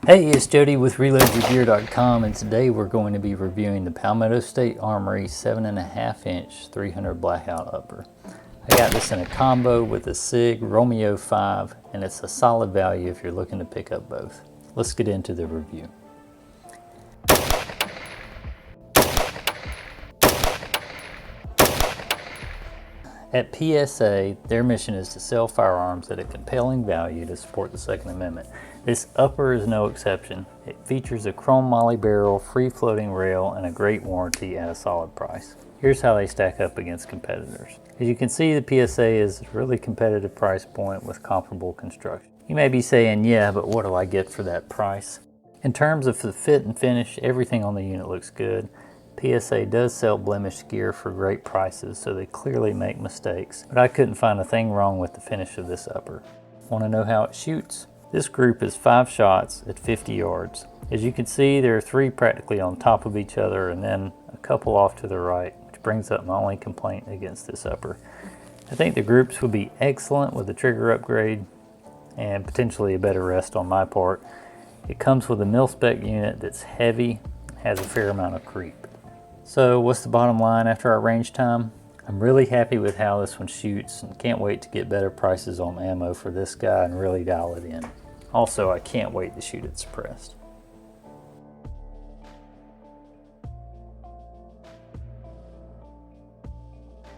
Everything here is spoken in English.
Hey, it's Jody with ReloadYourGear.com, and today we're going to be reviewing the Palmetto State Armory 7.5 inch 300 Blackout upper. I got this in a combo with the Sig Romeo5, and it's a solid value if you're looking to pick up both. Let's get into the review. At PSA, their mission is to sell firearms at a compelling value to support the Second Amendment. This upper is no exception. It features a chrome moly barrel, free-floating rail, and a great warranty at a solid price. Here's how they stack up against competitors. As you can see, the PSA is a really competitive price point with comparable construction. You may be saying, yeah, but what do I get for that price? In terms of the fit and finish, everything on the unit looks good. PSA does sell blemished gear for great prices, so they clearly make mistakes, but I couldn't find a thing wrong with the finish of this upper. Want to know how it shoots? This group is 5 shots at 50 yards. As you can see, there are 3 practically on top of each other and then a couple off to the right, which brings up my only complaint against this upper. I think the groups would be excellent with a trigger upgrade and potentially a better rest on my part. It comes with a mil-spec unit that's heavy, has a fair amount of creep. So what's the bottom line after our range time? I'm really happy with how this one shoots and can't wait to get better prices on ammo for this guy and really dial it in. Also, I can't wait to shoot it suppressed.